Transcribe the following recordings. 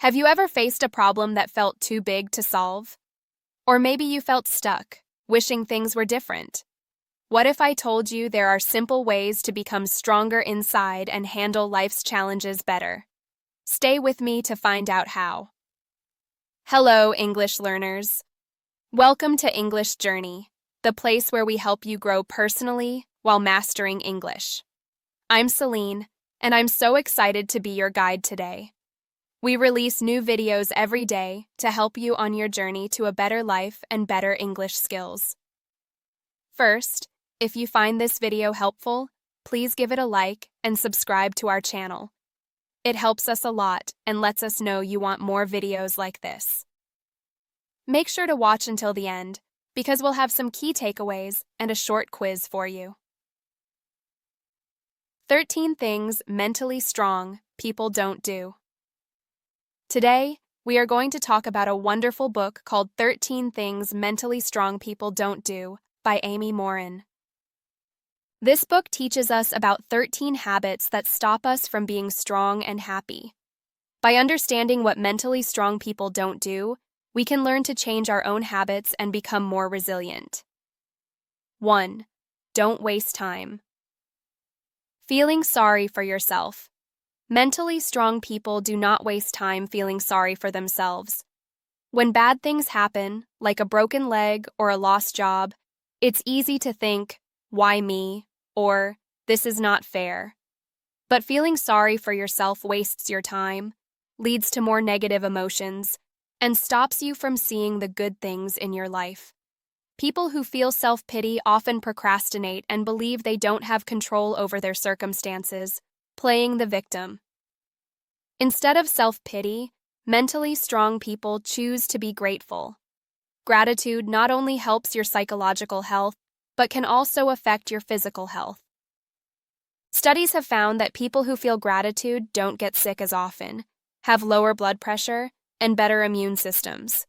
Have you ever faced a problem that felt too big to solve? Or maybe you felt stuck, wishing things were different. What if I told you there are simple ways to become stronger inside and handle life's challenges better? Stay with me to find out how. Hello, English learners. Welcome to English Journey, the place where we help you grow personally while mastering English. I'm Celine, and I'm so excited to be your guide today. We release new videos every day to help you on your journey to a better life and better English skills. First, if you find this video helpful, please give it a like and subscribe to our channel. It helps us a lot and lets us know you want more videos like this. Make sure to watch until the end, because we'll have some key takeaways and a short quiz for you. 13 things mentally strong people don't do. Today, we are going to talk about a wonderful book called 13 Things Mentally Strong People Don't Do by Morin. This book teaches us about 13 habits that stop us from being strong and happy. By understanding what mentally strong people don't do, we can learn to change our own habits and become more resilient. 1. Don't waste time. Feeling sorry for yourself. Mentally strong people do not waste time feeling sorry for themselves. When bad things happen, like a broken leg or a lost job, it's easy to think, "Why me?" or "This is not fair." But feeling sorry for yourself wastes your time, leads to more negative emotions, and stops you from seeing the good things in your life. People who feel self-pity often procrastinate and believe they don't have control over their circumstances, playing the victim. Instead of self-pity, mentally strong people choose to be grateful. Gratitude not only helps your psychological health, but can also affect your physical health. Studies have found that people who feel gratitude don't get sick as often, have lower blood pressure, and better immune systems.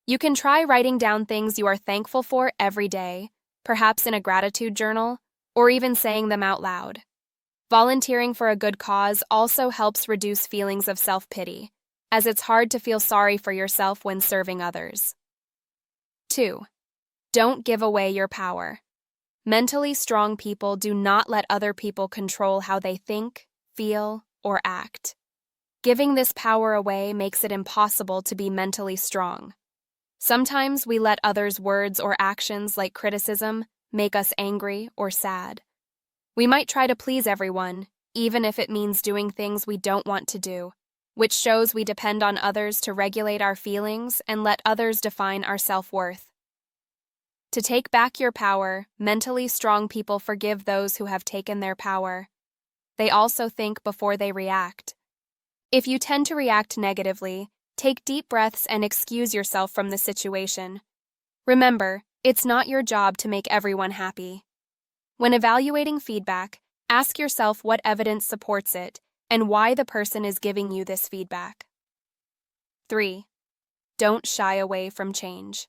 You can try writing down things you are thankful for every day, perhaps in a gratitude journal, or even saying them out loud. Volunteering for a good cause also helps reduce feelings of self-pity, as it's hard to feel sorry for yourself when serving others. 2. Don't give away your power. Mentally strong people do not let other people control how they think, feel, or act. Giving this power away makes it impossible to be mentally strong. Sometimes we let others' words or actions, like criticism, make us angry or sad. We might try to please everyone, even if it means doing things we don't want to do, which shows we depend on others to regulate our feelings and let others define our self-worth. To take back your power, mentally strong people forgive those who have taken their power. They also think before they react. If you tend to react negatively, take deep breaths and excuse yourself from the situation. Remember, it's not your job to make everyone happy. When evaluating feedback, ask yourself what evidence supports it and why the person is giving you this feedback. 3. Don't shy away from change.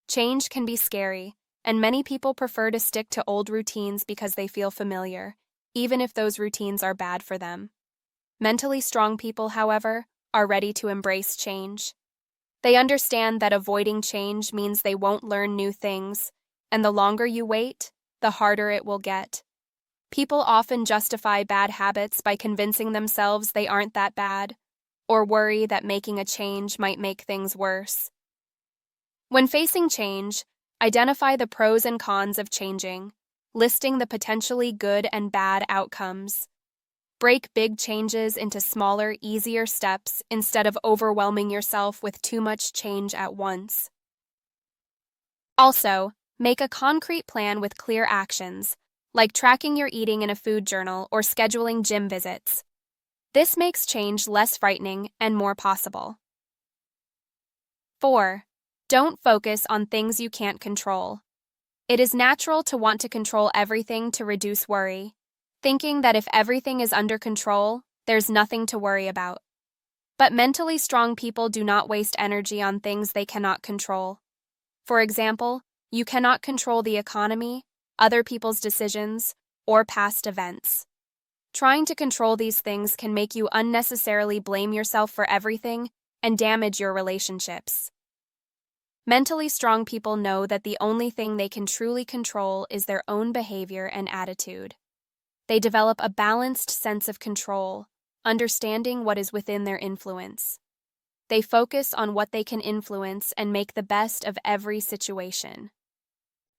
Change can be scary, and many people prefer to stick to old routines because they feel familiar, even if those routines are bad for them. Mentally strong people, however, are ready to embrace change. They understand that avoiding change means they won't learn new things, and the longer you wait, the harder it will get. People often justify bad habits by convincing themselves they aren't that bad, or worry that making a change might make things worse. When facing change, identify the pros and cons of changing, listing the potentially good and bad outcomes. Break big changes into smaller, easier steps instead of overwhelming yourself with too much change at once. Also, make a concrete plan with clear actions, like tracking your eating in a food journal or scheduling gym visits. This makes change less frightening and more possible. 4. Don't focus on things you can't control. It is natural to want to control everything to reduce worry, thinking that if everything is under control, there's nothing to worry about. But mentally strong people do not waste energy on things they cannot control. For example, you cannot control the economy, other people's decisions, or past events. Trying to control these things can make you unnecessarily blame yourself for everything and damage your relationships. Mentally strong people know that the only thing they can truly control is their own behavior and attitude. They develop a balanced sense of control, understanding what is within their influence. They focus on what they can influence and make the best of every situation.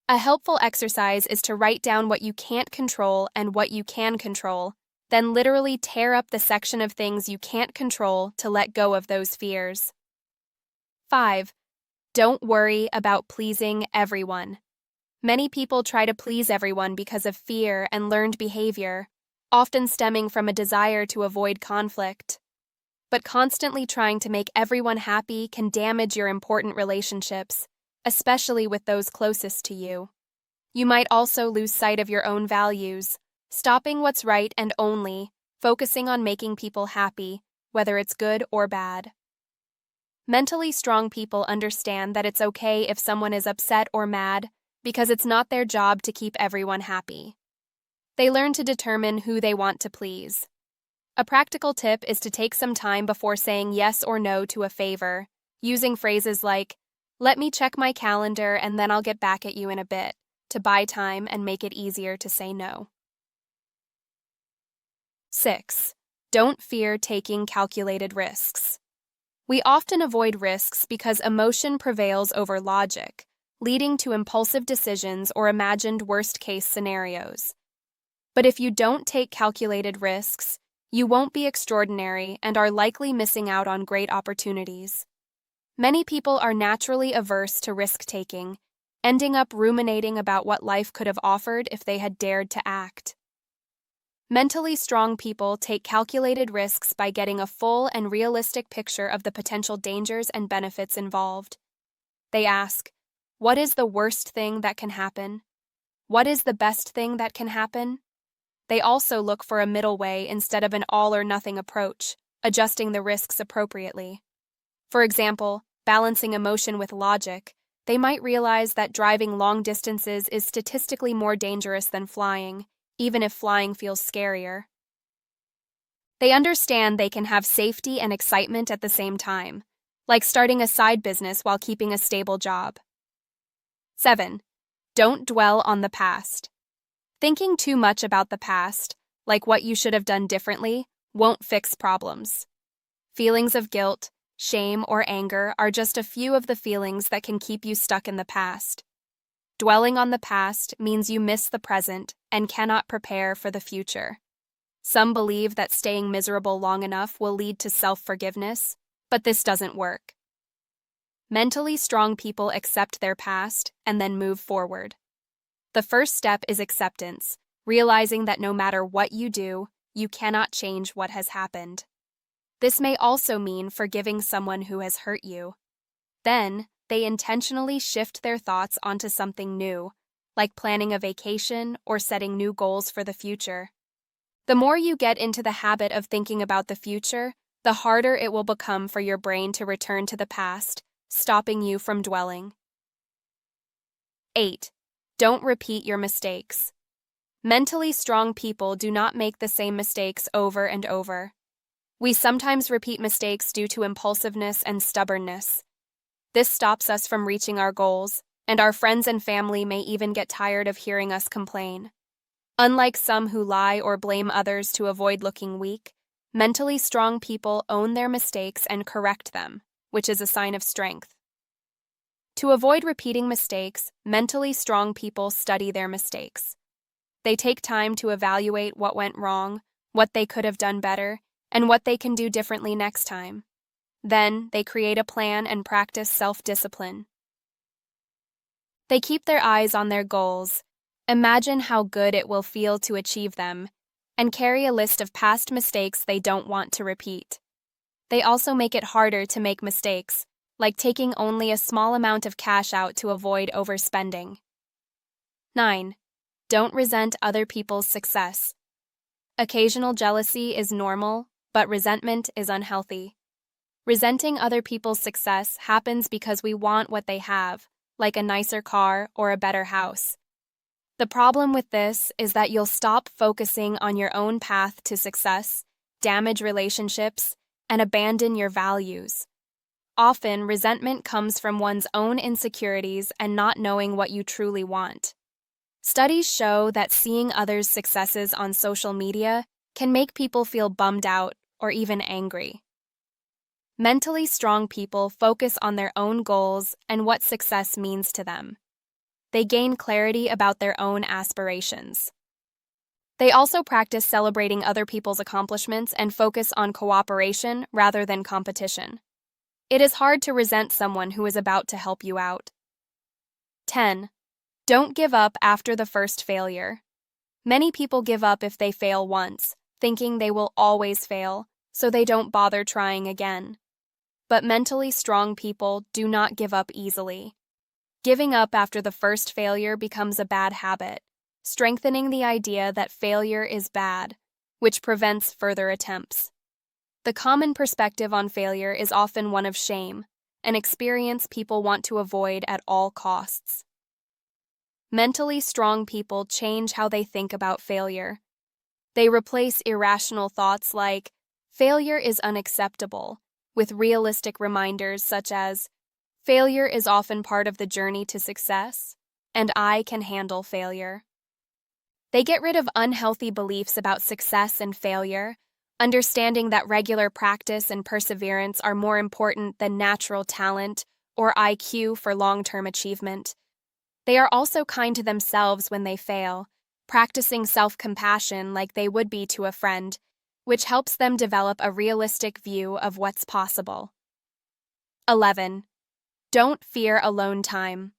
A helpful exercise is to write down what you can't control and what you can control, then literally tear up the section of things you can't control to let go of those fears. 5. Don't worry about pleasing everyone. Many people try to please everyone because of fear and learned behavior, often stemming from a desire to avoid conflict. But constantly trying to make everyone happy can damage your important relationships, especially with those closest to you. You might also lose sight of your own values, stopping what's right and only focusing on making people happy, whether it's good or bad. Mentally strong people understand that it's okay if someone is upset or mad because it's not their job to keep everyone happy. They learn to determine who they want to please. A practical tip is to take some time before saying yes or no to a favor, using phrases like, "Let me check my calendar and then I'll get back at you in a bit," to buy time and make it easier to say no. 6. Don't fear taking calculated risks. We often avoid risks because emotion prevails over logic, leading to impulsive decisions or imagined worst-case scenarios. But if you don't take calculated risks, you won't be extraordinary and are likely missing out on great opportunities. Many people are naturally averse to risk-taking, ending up ruminating about what life could have offered if they had dared to act. Mentally strong people take calculated risks by getting a full and realistic picture of the potential dangers and benefits involved. They ask, what is the worst thing that can happen? What is the best thing that can happen? They also look for a middle way instead of an all-or-nothing approach, adjusting the risks appropriately. For example, balancing emotion with logic, they might realize that driving long distances is statistically more dangerous than flying, even if flying feels scarier. They understand they can have safety and excitement at the same time, like starting a side business while keeping a stable job. 7. Don't dwell on the past. Thinking too much about the past, like what you should have done differently, won't fix problems. Feelings of guilt, shame, or anger are just a few of the feelings that can keep you stuck in the past. Dwelling on the past means you miss the present and cannot prepare for the future. Some believe that staying miserable long enough will lead to self-forgiveness, but this doesn't work. Mentally strong people accept their past and then move forward. The first step is acceptance, realizing that no matter what you do, you cannot change what has happened. This may also mean forgiving someone who has hurt you. Then, they intentionally shift their thoughts onto something new, like planning a vacation or setting new goals for the future. The more you get into the habit of thinking about the future, the harder it will become for your brain to return to the past, stopping you from dwelling. 8. Don't repeat your mistakes. Mentally strong people do not make the same mistakes over and over. We sometimes repeat mistakes due to impulsiveness and stubbornness. This stops us from reaching our goals, and our friends and family may even get tired of hearing us complain. Unlike some who lie or blame others to avoid looking weak, mentally strong people own their mistakes and correct them, which is a sign of strength. To avoid repeating mistakes, mentally strong people study their mistakes. They take time to evaluate what went wrong, what they could have done better, and what they can do differently next time. Then, they create a plan and practice self-discipline. They keep their eyes on their goals, imagine how good it will feel to achieve them, and carry a list of past mistakes they don't want to repeat. They also make it harder to make mistakes, like taking only a small amount of cash out to avoid overspending. 9. Don't resent other people's success. Occasional jealousy is normal, but resentment is unhealthy. Resenting other people's success happens because we want what they have, like a nicer car or a better house. The problem with this is that you'll stop focusing on your own path to success, damage relationships, and abandon your values. Often, resentment comes from one's own insecurities and not knowing what you truly want. Studies show that seeing others' successes on social media can make people feel bummed out or even angry. Mentally strong people focus on their own goals and what success means to them. They gain clarity about their own aspirations. They also practice celebrating other people's accomplishments and focus on cooperation rather than competition. It is hard to resent someone who is about to help you out. 10. Don't give up after the first failure. Many people give up if they fail once, thinking they will always fail, so they don't bother trying again. But mentally strong people do not give up easily. Giving up after the first failure becomes a bad habit, strengthening the idea that failure is bad, which prevents further attempts. The common perspective on failure is often one of shame, an experience people want to avoid at all costs. Mentally strong people change how they think about failure. They replace irrational thoughts like, failure is unacceptable, with realistic reminders such as, failure is often part of the journey to success, and I can handle failure. They get rid of unhealthy beliefs about success and failure, understanding that regular practice and perseverance are more important than natural talent or IQ for long-term achievement. They are also kind to themselves when they fail, practicing self-compassion like they would be to a friend, which helps them develop a realistic view of what's possible. 11. Don't fear alone time.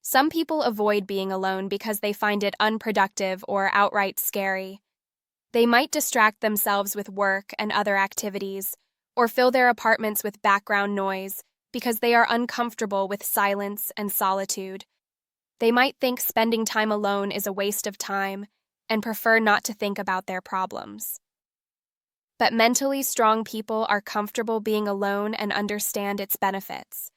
Some people avoid being alone because they find it unproductive or outright scary. They might distract themselves with work and other activities, or fill their apartments with background noise because they are uncomfortable with silence and solitude. They might think spending time alone is a waste of time and prefer not to think about their problems. But mentally strong people are comfortable being alone and understand its benefits.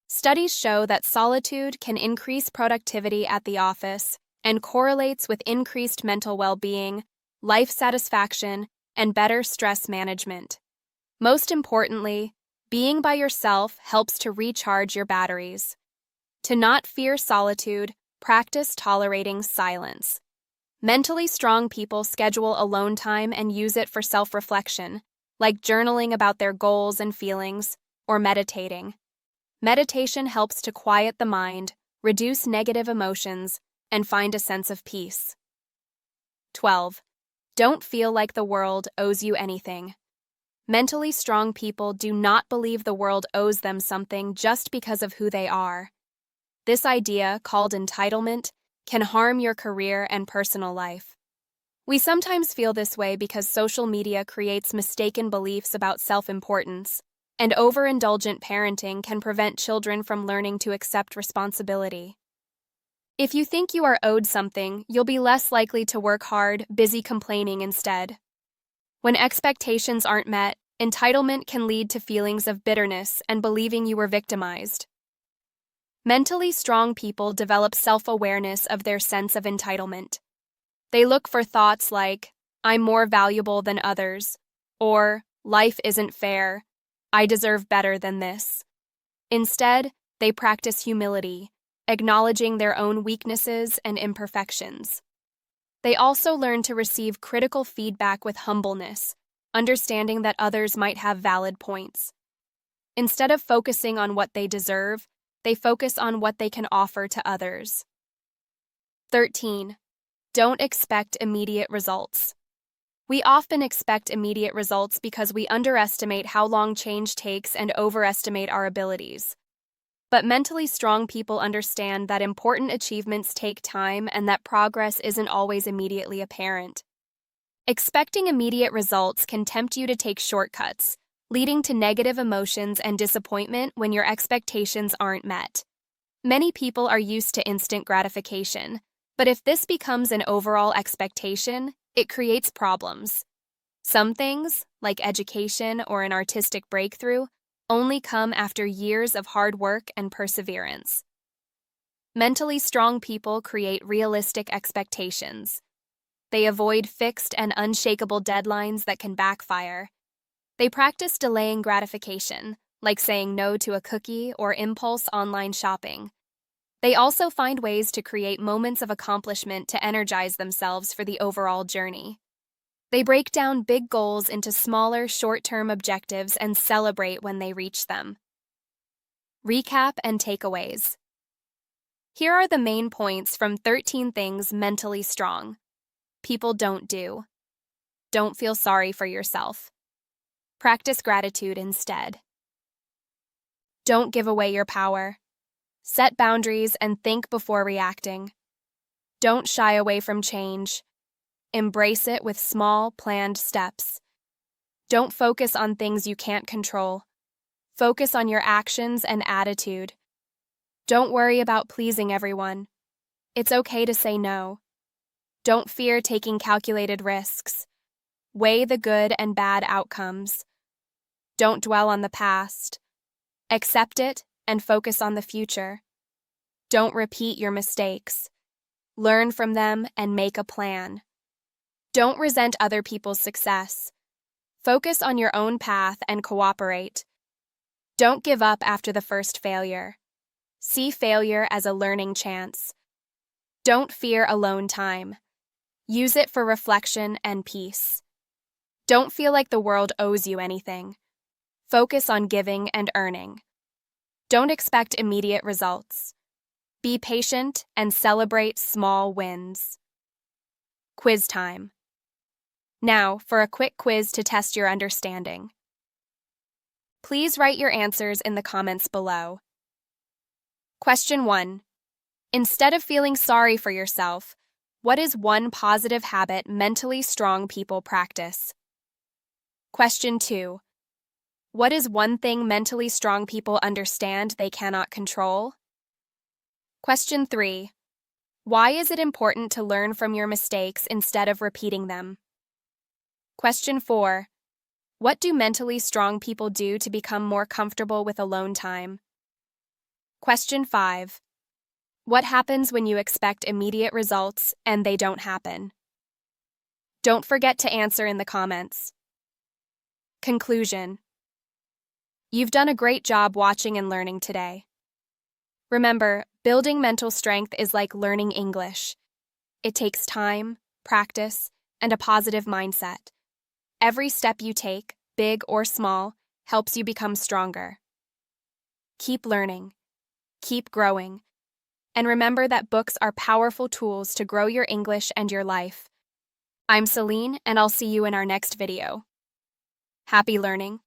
Studies show that solitude can increase productivity at the office and correlates with increased mental well-being, life satisfaction, and better stress management. Most importantly, being by yourself helps to recharge your batteries. To not fear solitude, practice tolerating silence. Mentally strong people schedule alone time and use it for self-reflection, like journaling about their goals and feelings, or meditating. Meditation helps to quiet the mind, reduce negative emotions, and find a sense of peace. 12. Don't feel like the world owes you anything. Mentally strong people do not believe the world owes them something just because of who they are. This idea, called entitlement, can harm your career and personal life. We sometimes feel this way because social media creates mistaken beliefs about self-importance, and overindulgent parenting can prevent children from learning to accept responsibility. If you think you are owed something, you'll be less likely to work hard, busy complaining instead. When expectations aren't met, entitlement can lead to feelings of bitterness and believing you were victimized. Mentally strong people develop self-awareness of their sense of entitlement. They look for thoughts like, I'm more valuable than others, or life isn't fair, I deserve better than this. Instead, they practice humility, acknowledging their own weaknesses and imperfections. They also learn to receive critical feedback with humbleness, understanding that others might have valid points. Instead of focusing on what they deserve, they focus on what they can offer to others. 13. Don't expect immediate results. We often expect immediate results because we underestimate how long change takes and overestimate our abilities. But mentally strong people understand that important achievements take time and that progress isn't always immediately apparent. Expecting immediate results can tempt you to take shortcuts, leading to negative emotions and disappointment when your expectations aren't met. Many people are used to instant gratification, but if this becomes an overall expectation, it creates problems. Some things, like education or an artistic breakthrough, only come after years of hard work and perseverance. Mentally strong people create realistic expectations. They avoid fixed and unshakable deadlines that can backfire. They practice delaying gratification, like saying no to a cookie or impulse online shopping. They also find ways to create moments of accomplishment to energize themselves for the overall journey. They break down big goals into smaller, short-term objectives and celebrate when they reach them. Recap and takeaways. Here are the main points from 13 Things Mentally Strong People Don't Do. Don't feel sorry for yourself. Practice gratitude instead. Don't give away your power. Set boundaries and think before reacting. Don't shy away from change. Embrace it with small, planned steps. Don't focus on things you can't control. Focus on your actions and attitude. Don't worry about pleasing everyone. It's okay to say no. Don't fear taking calculated risks. Weigh the good and bad outcomes. Don't dwell on the past. Accept it and focus on the future. Don't repeat your mistakes. Learn from them and make a plan. Don't resent other people's success. Focus on your own path and cooperate. Don't give up after the first failure. See failure as a learning chance. Don't fear alone time. Use it for reflection and peace. Don't feel like the world owes you anything. Focus on giving and earning. Don't expect immediate results. Be patient and celebrate small wins. Quiz time. Now, for a quick quiz to test your understanding. Please write your answers in the comments below. Question 1. Instead of feeling sorry for yourself, what is one positive habit mentally strong people practice? Question 2. What is one thing mentally strong people understand they cannot control? Question 3. Why is it important to learn from your mistakes instead of repeating them? Question 4. What do mentally strong people do to become more comfortable with alone time? Question 5. What happens when you expect immediate results and they don't happen? Don't forget to answer in the comments. Conclusion. You've done a great job watching and learning today. Remember, building mental strength is like learning English. It takes time, practice, and a positive mindset. Every step you take, big or small, helps you become stronger. Keep learning. Keep growing. And remember that books are powerful tools to grow your English and your life. I'm Celine, and I'll see you in our next video. Happy learning.